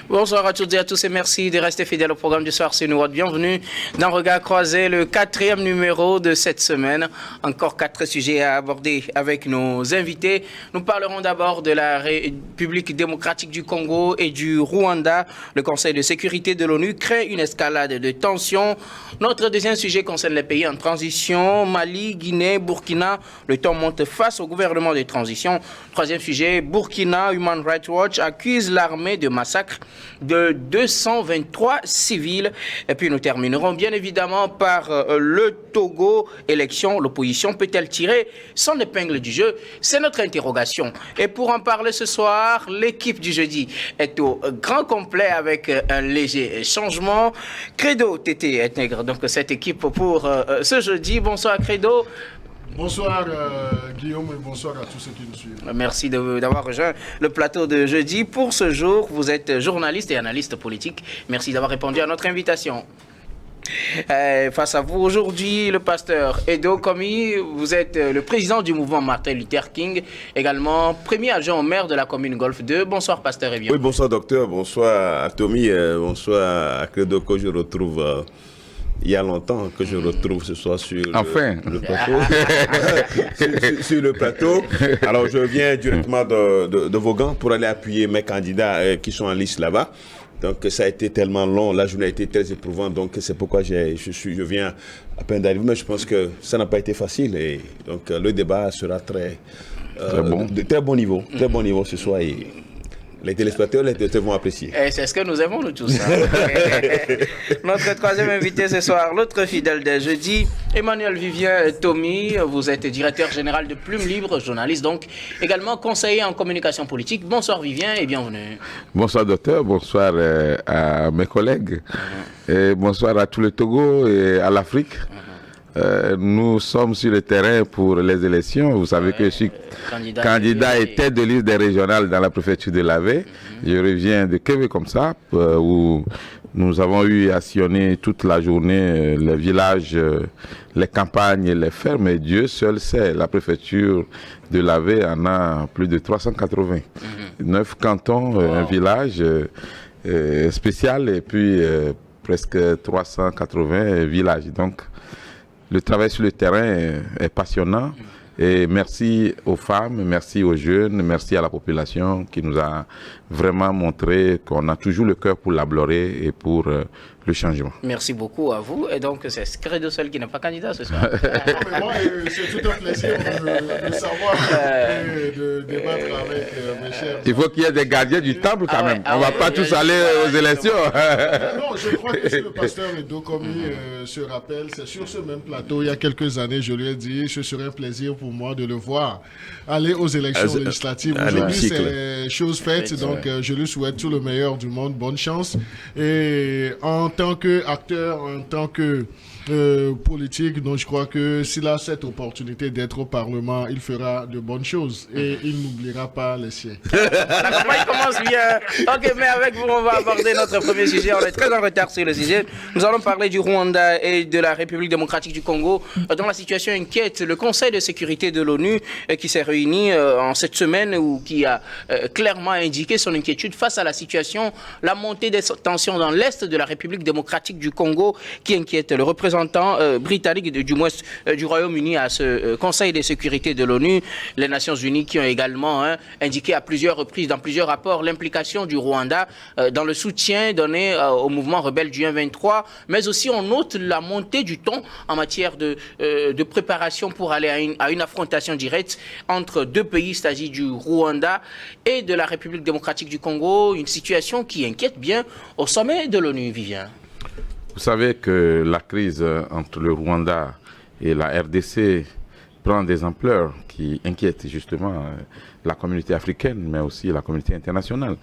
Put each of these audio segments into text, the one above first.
Bonsoir à toutes et à tous et merci de rester fidèles au programme du soir sur Nouveau. Bienvenue dans Regard Croisé, le 4e numéro de cette semaine. Encore 4 sujets à aborder avec nos invités. Nous parlerons d'abord de la République démocratique du Congo et du Rwanda. Le Conseil de sécurité de l'ONU crée une escalade de tensions. Notre deuxième sujet concerne les pays en transition, Mali, Guinée, Burkina. Le temps monte face au gouvernement de transition. Troisième sujet, Burkina, Human Rights Watch accuse l'armée de massacre de 223 civils. Et puis nous terminerons bien évidemment par le Togo. Élection, l'opposition peut-elle tirer son épingle du jeu? C'est notre interrogation. Et pour en parler ce soir, l'équipe du jeudi est au grand complet avec un léger changement. Credo Tété intègre donc cette équipe pour ce jeudi. Bonsoir Credo. Bonsoir Guillaume et bonsoir à tous ceux qui nous suivent. Merci d'avoir rejoint le plateau de jeudi. Pour ce jour, vous êtes journaliste et analyste politique. Merci d'avoir répondu à notre invitation. Face à vous aujourd'hui, le pasteur Edo Komi, vous êtes le président du mouvement Martin Luther King, également premier adjoint au maire de la commune Golfe 2. Bonsoir pasteur et bienvenue. Oui, bonsoir docteur, bonsoir à Tommy, bonsoir à Credo que je retrouve. Il y a longtemps que je retrouve ce soir sur le plateau. sur le plateau. Alors, je viens directement de Vaughan pour aller appuyer mes candidats qui sont en liste là-bas. Donc, ça a été tellement long. La journée a été très éprouvante. Donc, c'est pourquoi je viens à peine d'arriver. Mais je pense que ça n'a pas été facile. Et donc, le débat sera de très bon niveau. Très bon niveau ce soir. Et les téléspectateurs vont apprécier. C'est ce que nous aimons, nous tous. Notre troisième invité ce soir, l'autre fidèle de jeudi, Emmanuel Vivien Tommy. Vous êtes directeur général de Plume Libre, journaliste donc, également conseiller en communication politique. Bonsoir Vivien et bienvenue. Bonsoir docteur, bonsoir à mes collègues, et bonsoir à tout le Togo et à l'Afrique. Nous sommes sur le terrain pour les élections. Vous savez que je suis candidat et tête de liste des régionales dans la préfecture de l'Avé. Je reviens de Kébé comme ça, où nous avons eu à sillonner toute la journée les villages, les campagnes et les fermes. Et Dieu seul sait, la préfecture de l'Avé en a plus de 380. 9 cantons, un village spécial et puis presque 380 villages. Donc, le travail sur le terrain est passionnant et merci aux femmes, merci aux jeunes, merci à la population qui nous a vraiment montré qu'on a toujours le cœur pour l'ablorer et pour le changement. Merci beaucoup à vous. Et donc, c'est Credo seul qui n'est pas candidat ce soir. Mais moi, c'est tout un plaisir de savoir et de débattre avec mes chers. Il faut qu'il y ait des gardiens du temple quand même. On ne va pas tous aller aux élections. Non, je crois que si le pasteur Edo Komi se rappelle, c'est sur ce même plateau, il y a quelques années, je lui ai dit, ce serait un plaisir pour moi de le voir aller aux élections législatives. Aujourd'hui, c'est chose faite, donc je lui souhaite tout le meilleur du monde, bonne chance. Et en tant qu'acteur, en tant que politique, donc je crois que s'il a cette opportunité d'être au Parlement, il fera de bonnes choses et il n'oubliera pas les siens. La campagne commence bien. Ok, mais avec vous, on va aborder notre premier sujet. On est très en retard sur le sujet. Nous allons parler du Rwanda et de la République démocratique du Congo, dont la situation inquiète le Conseil de sécurité de l'ONU qui s'est réuni en cette semaine ou qui a clairement indiqué son inquiétude face à la situation, la montée des tensions dans l'est de la République démocratique du Congo qui inquiète le représentant britannique du Royaume-Uni à ce Conseil de sécurité de l'ONU, les Nations Unies qui ont également indiqué à plusieurs reprises dans plusieurs rapports l'implication du Rwanda dans le soutien donné au mouvement rebelle du 1-23, mais aussi on note la montée du ton en matière de préparation pour aller à une affrontation directe entre deux pays, c'est-à-dire du Rwanda et de la République démocratique du Congo, une situation qui inquiète bien au sommet de l'ONU, Vivien. Vous savez que la crise entre le Rwanda et la RDC prend des ampleurs qui inquiètent justement la communauté africaine, mais aussi la communauté internationale.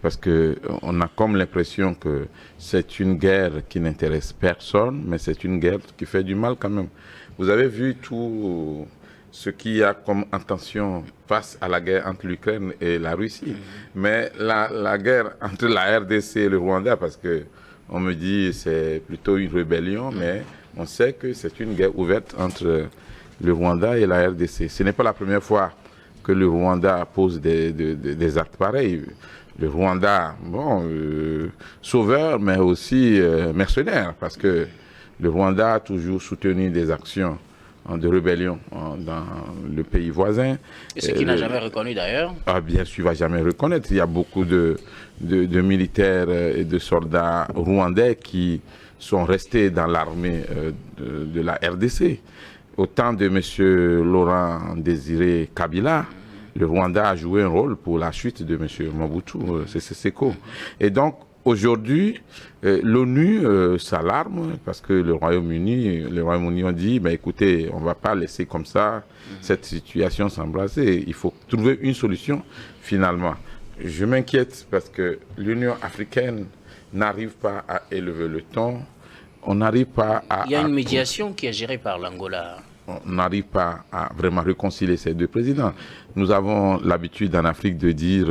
Parce qu'on a comme l'impression que c'est une guerre qui n'intéresse personne, mais c'est une guerre qui fait du mal quand même. Vous avez vu tout ce qu'il y a comme intention face à la guerre entre l'Ukraine et la Russie. Mais la guerre entre la RDC et le Rwanda, parce que on me dit c'est plutôt une rébellion, mais on sait que c'est une guerre ouverte entre le Rwanda et la RDC. Ce n'est pas la première fois que le Rwanda pose des actes pareils. le Rwanda, bon, sauveur, mais aussi mercenaire, parce que le Rwanda a toujours soutenu des actions de rébellion dans le pays voisin. Et ce qu'il n'a jamais reconnu d'ailleurs. Ah, bien sûr, il ne va jamais reconnaître. Il y a beaucoup de militaires et de soldats rwandais qui sont restés dans l'armée de la RDC. Au temps de M. Laurent Désiré Kabila, le Rwanda a joué un rôle pour la chute de M. Mobutu Sese Seko. Et donc, aujourd'hui, l'ONU s'alarme parce que le Royaume-Uni ont dit, mais écoutez, on ne va pas laisser comme ça cette situation s'embrasser. Il faut trouver une solution finalement. Je m'inquiète parce que l'Union africaine n'arrive pas à élever le ton. On n'arrive pas à... Il y a une médiation qui est gérée par l'Angola. On n'arrive pas à vraiment réconcilier ces deux présidents. Nous avons l'habitude en Afrique de dire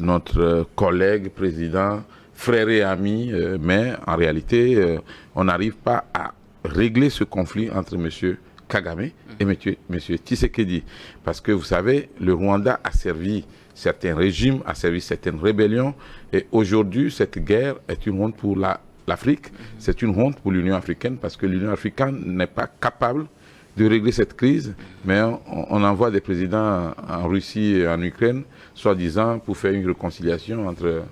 notre collègue président, frère et ami, mais en réalité, on n'arrive pas à régler ce conflit entre M. Kagame et M. Tshisekedi. Parce que vous savez, le Rwanda a servi certains régimes, a servi certaines rébellions, et aujourd'hui, cette guerre est une honte pour l'Afrique, c'est une honte pour l'Union africaine, parce que l'Union africaine n'est pas capable de régler cette crise, mais on envoie des présidents en Russie et en Ukraine, soi-disant pour faire une réconciliation entre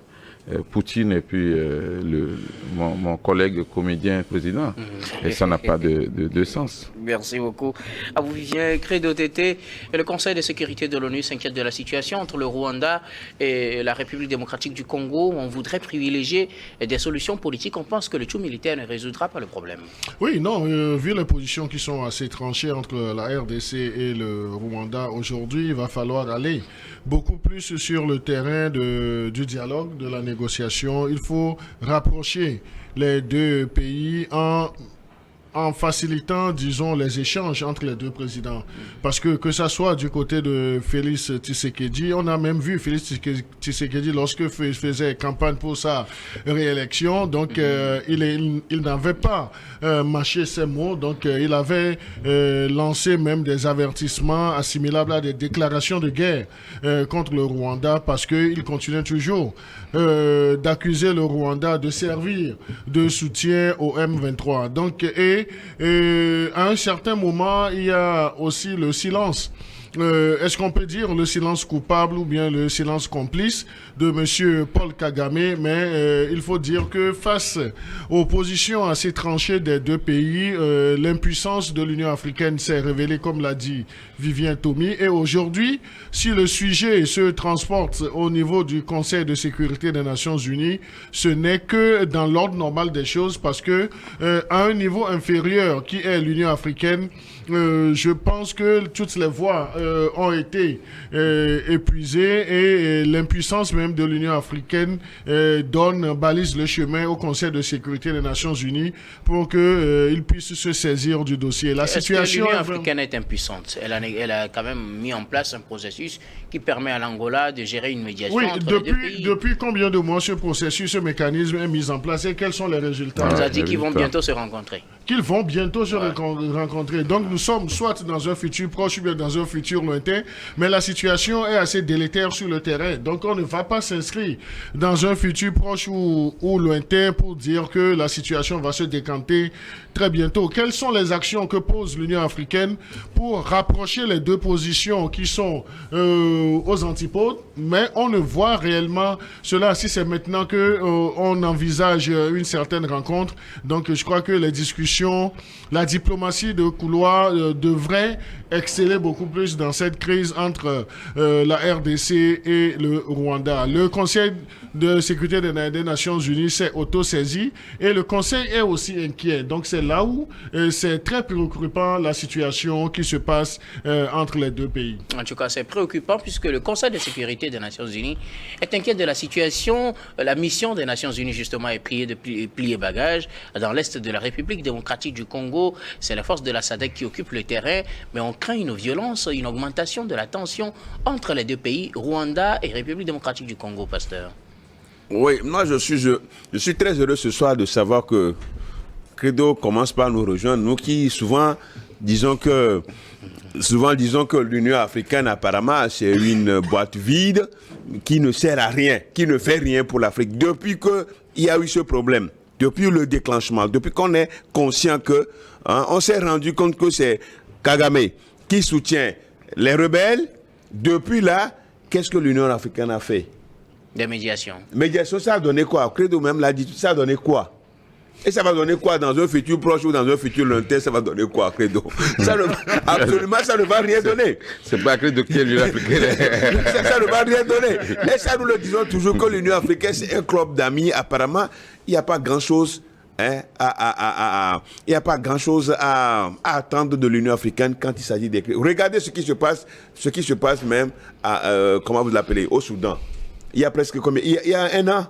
Poutine et puis mon collègue comédien président. Et ça n'a pas de sens. Merci beaucoup. À vous, Vivien Credo Tété. Le Conseil de sécurité de l'ONU s'inquiète de la situation entre le Rwanda et la République démocratique du Congo. On voudrait privilégier des solutions politiques. On pense que le tout militaire ne résoudra pas le problème. Oui, non, vu les positions qui sont assez tranchées entre la RDC et le Rwanda aujourd'hui, il va falloir aller beaucoup plus sur le terrain du dialogue, de la négociation. Il faut rapprocher les deux pays en facilitant, disons, les échanges entre les deux présidents. Parce que ça soit du côté de Félix Tshisekedi, on a même vu Félix Tshisekedi lorsque il faisait campagne pour sa réélection, donc il n'avait pas mâché ses mots, donc il avait lancé même des avertissements assimilables à des déclarations de guerre contre le Rwanda, parce qu'il continuait toujours d'accuser le Rwanda de servir de soutien au M23. Donc, à un certain moment, il y a aussi le silence. Est-ce qu'on peut dire le silence coupable ou bien le silence complice de M. Paul Kagame? Mais il faut dire que face aux positions assez tranchées des deux pays, l'impuissance de l'Union africaine s'est révélée, comme l'a dit Vivien Tomi. Et aujourd'hui, si le sujet se transporte au niveau du Conseil de sécurité des Nations Unies, ce n'est que dans l'ordre normal des choses, parce que à un niveau inférieur qui est l'Union africaine, je pense que toutes les voies ont été épuisées, et l'impuissance même de l'Union africaine balise le chemin au Conseil de sécurité des Nations Unies pour qu'il puisse se saisir du dossier. La situation l'Union africaine est impuissante. Elle a quand même mis en place un processus qui permet à l'Angola de gérer une médiation entre les deux pays. Depuis combien de mois ce processus, ce mécanisme est mis en place, et quels sont les résultats? On nous a dit qu'ils vont bientôt se rencontrer. Qu'ils vont bientôt se rencontrer. Donc nous sommes soit dans un futur proche ou bien dans un futur lointain, mais la situation est assez délétère sur le terrain. Donc on ne va pas s'inscrire dans un futur proche ou lointain pour dire que la situation va se décanter très bientôt. Quelles sont les actions que pose l'Union africaine pour rapprocher les deux positions qui sont aux antipodes? Mais on ne voit réellement cela si c'est maintenant qu'on envisage une certaine rencontre. Donc je crois que les discussions, la diplomatie de couloir devrait exceller beaucoup plus dans cette crise entre la RDC et le Rwanda. Le Conseil de sécurité des Nations Unies s'est auto-saisi, et le Conseil est aussi inquiet. Donc c'est là où c'est très préoccupant la situation qui se passe entre les deux pays. En tout cas, c'est préoccupant puisque le Conseil de sécurité des Nations Unies est inquiet de la situation. La mission des Nations Unies, justement, est priée de plier bagages. Dans l'est de la République démocratique du Congo, c'est la force de la SADC qui occupe le terrain, mais on craint une violence, une augmentation de la tension entre les deux pays, Rwanda et République démocratique du Congo, pasteur. Oui, moi je suis très heureux ce soir de savoir que Credo commence par nous rejoindre, nous qui souvent disons que souvent disons que l'Union africaine, apparemment, c'est une boîte vide qui ne sert à rien, qui ne fait rien pour l'Afrique. Depuis qu'il y a eu ce problème, depuis le déclenchement, depuis qu'on est conscient que, on s'est rendu compte que c'est Kagame qui soutient les rebelles, depuis là, qu'est-ce que l'Union africaine a fait? Des médiations. Médiation, ça a donné quoi? Credo même l'a dit, ça a donné quoi? Et ça va donner quoi dans un futur proche ou dans un futur lointain? Ça va donner quoi, Credo? Absolument, ça ne va rien donner. C'est pas Credo qui est l'Union africaine. Ça ne va rien donner. Et ça, nous le disons toujours que l'Union africaine, c'est un club d'amis. Apparemment, il n'y a pas grand-chose il n'y a pas grand-chose à attendre de l'Union africaine quand il s'agit d'écrire. Regardez ce qui se passe même comment vous l'appelez, au Soudan. Il y a presque combien? Il y a un an.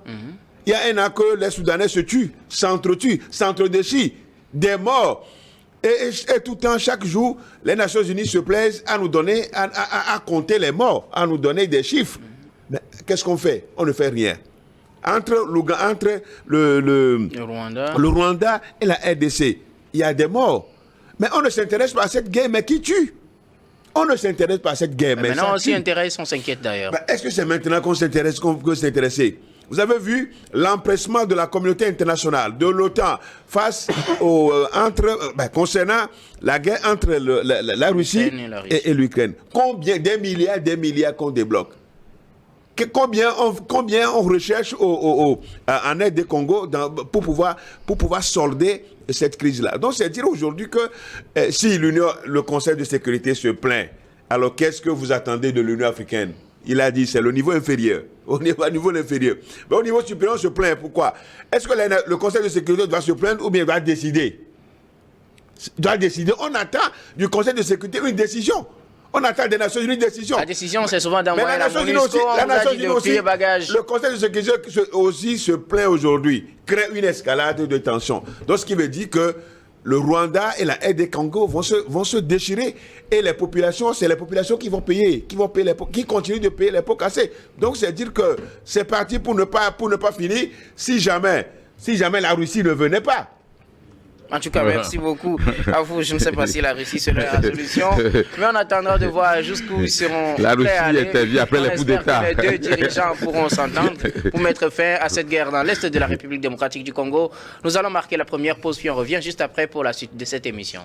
Il y a un an que les Soudanais se tuent, s'entredéchirent, des morts. Et tout le temps, chaque jour, les Nations Unies se plaisent à nous donner, à compter les morts, à nous donner des chiffres. Mais qu'est-ce qu'on fait? On ne fait rien. Entre le Rwanda et la RDC, il y a des morts. Mais on ne s'intéresse pas à cette guerre, mais qui tue? On ne s'intéresse pas à cette guerre, mais maintenant, on s'y intéresse, on s'inquiète d'ailleurs. Est-ce que c'est maintenant qu'on s'intéresse, qu'on peut s'intéresser? Vous avez vu l'empressement de la communauté internationale, de l'OTAN, face concernant la guerre entre la Russie et l'Ukraine. Combien des milliards qu'on débloque? Combien on recherche en aide des Congo pour pouvoir solder cette crise-là. Donc c'est dire aujourd'hui que si le Conseil de sécurité se plaint, alors qu'est-ce que vous attendez de l'Union africaine? Il a dit c'est le niveau inférieur. Au niveau inférieur. Mais au niveau supérieur, on se plaint. Pourquoi? Est-ce que le Conseil de sécurité doit se plaindre ou bien doit décider? On attend du Conseil de sécurité une décision. On attend des Nations Unies une décision. La décision, c'est souvent d'envoyer la MONUSCO, le Conseil de sécurité aussi se plaint aujourd'hui, crée une escalade de tension. Donc, ce qui veut dire que le Rwanda et la RD Congo vont se déchirer. Et les populations, c'est les populations qui vont payer, qui continuent de payer les pots cassés. Donc, c'est dire que c'est parti pour ne pas finir si jamais la Russie ne venait pas. En tout cas, merci beaucoup à vous. Je ne sais pas si la Russie serait la solution, mais on attendra de voir jusqu'où ils seront. La Russie était vue après les coups d'État. Les deux dirigeants pourront s'entendre pour mettre fin à cette guerre dans l'est de la République démocratique du Congo. Nous allons marquer la première pause, puis on revient juste après pour la suite de cette émission.